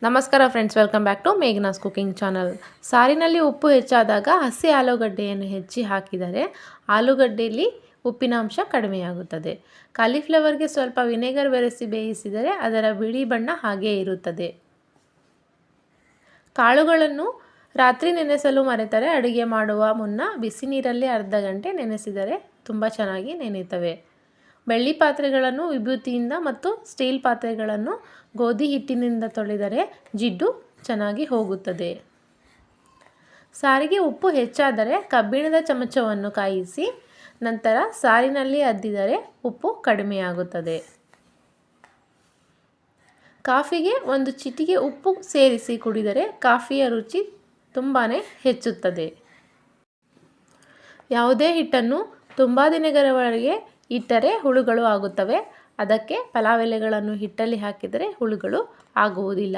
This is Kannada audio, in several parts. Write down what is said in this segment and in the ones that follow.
ನಮಸ್ಕಾರ friends, welcome back to Meghana's cooking channel. ಸಾರಿನಲ್ಲಿ ಉಪ್ಪು ಹೆಚ್ಚಾದಾಗ ಹಸಿ ಆಲೂಗಡ್ಡೆಯನ್ನು ಹೆಚ್ಚಿ ಹಾಕಿದರೆ ಆಲೂಗಡ್ಡೆಯಲ್ಲಿ ಉಪ್ಪಿನಾಂಶ ಕಡಿಮೆಯಾಗುತ್ತದೆ. ಕಾಲಿಫ್ಲವರ್ಗೆ ಸ್ವಲ್ಪ ವಿನೆಗರ್ ಬೆರೆಸಿ ಬೇಯಿಸಿದರೆ ಅದರ ಬಿಳಿ ಬಣ್ಣ ಹಾಗೇ ಇರುತ್ತದೆ. ಕಾಳುಗಳನ್ನು ರಾತ್ರಿ ನೆನೆಸಲು ಮರೆತರೆ ಅಡುಗೆ ಮಾಡುವ ಮುನ್ನ ಬಿಸಿ ನೀರಲ್ಲಿ ಅರ್ಧ ಗಂಟೆ ನೆನೆಸಿದರೆ ತುಂಬ ಚೆನ್ನಾಗಿ ನೆನೆಯುತ್ತವೆ. ಬೆಳ್ಳಿ ಪಾತ್ರೆಗಳನ್ನು ವಿಭೂತಿಯಿಂದ ಮತ್ತು ಸ್ಟೀಲ್ ಪಾತ್ರೆಗಳನ್ನು ಗೋಧಿ ಹಿಟ್ಟಿನಿಂದ ತೊಳೆದರೆ ಜಿಡ್ಡು ಚೆನ್ನಾಗಿ ಹೋಗುತ್ತದೆ. ಸಾರಿಗೆ ಉಪ್ಪು ಹೆಚ್ಚಾದರೆ ಕಬ್ಬಿಣದ ಚಮಚವನ್ನು ಕಾಯಿಸಿ ನಂತರ ಸಾರಿನಲ್ಲಿ ಅದ್ದಿದರೆ ಉಪ್ಪು ಕಡಿಮೆಯಾಗುತ್ತದೆ. ಕಾಫಿಗೆ ಒಂದು ಚಿಟಿಕೆ ಉಪ್ಪು ಸೇರಿಸಿ ಕುಡಿದರೆ ಕಾಫಿಯ ರುಚಿ ತುಂಬಾ ಹೆಚ್ಚುತ್ತದೆ. ಯಾವುದೇ ಹಿಟ್ಟನ್ನು ತುಂಬ ದಿನಗಳವರೆಗೆ ಇಟ್ಟರೆ ಹುಳುಗಳು ಆಗುತ್ತವೆ. ಅದಕ್ಕೆ ಪಲಾವ್ ಎಲೆಗಳನ್ನು ಹಿಟ್ಟಲ್ಲಿ ಹಾಕಿದರೆ ಹುಳುಗಳು ಆಗುವುದಿಲ್ಲ.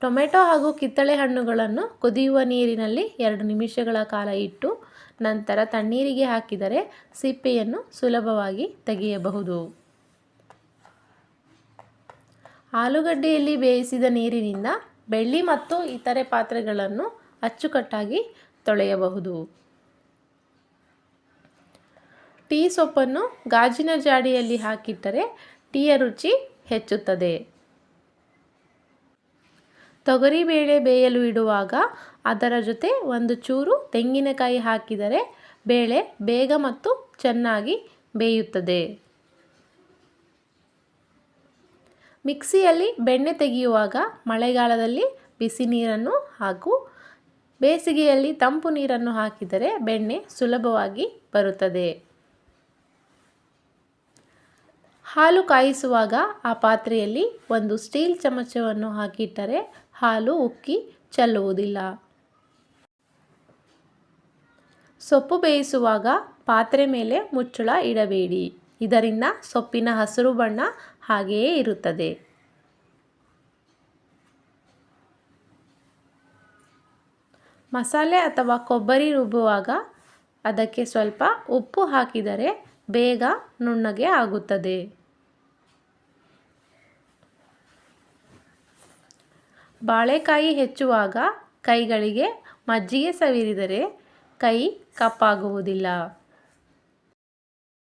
ಟೊಮೆಟೊ ಹಾಗೂ ಕಿತ್ತಳೆ ಹಣ್ಣುಗಳನ್ನು ಕುದಿಯುವ ನೀರಿನಲ್ಲಿ 2 ನಿಮಿಷಗಳ ಕಾಲ ಇಟ್ಟು ನಂತರ ತಣ್ಣೀರಿಗೆ ಹಾಕಿದರೆ ಸಿಪ್ಪೆಯನ್ನು ಸುಲಭವಾಗಿ ತೆಗೆಯಬಹುದು. ಆಲೂಗಡ್ಡೆಯಲ್ಲಿ ಬೇಯಿಸಿದ ನೀರಿನಿಂದ ಬೆಳ್ಳಿ ಮತ್ತು ಇತರೆ ಪಾತ್ರೆಗಳನ್ನು ಅಚ್ಚುಕಟ್ಟಾಗಿ ತೊಳೆಯಬಹುದು. ಟೀ ಸೊಪ್ಪನ್ನು ಗಾಜಿನ ಜಾಡಿಯಲ್ಲಿ ಹಾಕಿಟ್ಟರೆ ಟೀಯ ರುಚಿ ಹೆಚ್ಚುತ್ತದೆ. ತೊಗರಿಬೇಳೆ ಬೇಯಲು ಇಡುವಾಗ ಅದರ ಜೊತೆ ಒಂದು ಚೂರು ತೆಂಗಿನಕಾಯಿ ಹಾಕಿದರೆ ಬೇಳೆ ಬೇಗ ಮತ್ತು ಚೆನ್ನಾಗಿ ಬೇಯುತ್ತದೆ. ಮಿಕ್ಸಿಯಲ್ಲಿ ಬೆಣ್ಣೆ ತೆಗೆಯುವಾಗ ಮಳೆಗಾಲದಲ್ಲಿ ಬಿಸಿ ನೀರನ್ನು ಹಾಗೂ ಬೇಸಿಗೆಯಲ್ಲಿ ತಂಪು ನೀರನ್ನು ಹಾಕಿದರೆ ಬೆಣ್ಣೆ ಸುಲಭವಾಗಿ ಬರುತ್ತದೆ. ಹಾಲು ಕಾಯಿಸುವಾಗ ಆ ಪಾತ್ರೆಯಲ್ಲಿ ಒಂದು ಸ್ಟೀಲ್ ಚಮಚವನ್ನು ಹಾಕಿಟ್ಟರೆ ಹಾಲು ಉಕ್ಕಿ ಚೆಲ್ಲುವುದಿಲ್ಲ. ಸೊಪ್ಪು ಬೇಯಿಸುವಾಗ ಪಾತ್ರೆ ಮೇಲೆ ಮುಚ್ಚಳ ಇಡಬೇಡಿ, ಇದರಿಂದ ಸೊಪ್ಪಿನ ಹಸಿರು ಬಣ್ಣ ಹಾಗೆಯೇ ಇರುತ್ತದೆ. ಮಸಾಲೆ ಅಥವಾ ಕೊಬ್ಬರಿ ರುಬ್ಬುವಾಗ ಅದಕ್ಕೆ ಸ್ವಲ್ಪ ಉಪ್ಪು ಹಾಕಿದರೆ ಬೇಗ ನುಣ್ಣಗೆ ಆಗುತ್ತದೆ. ಬಾಳೆಕಾಯಿ ಹೆಚ್ಚುವಾಗ ಕೈಗಳಿಗೆ ಮಜ್ಜಿಗೆ ಸವರಿದರೆ ಕೈ ಕಪ್ಪಾಗುವುದಿಲ್ಲ.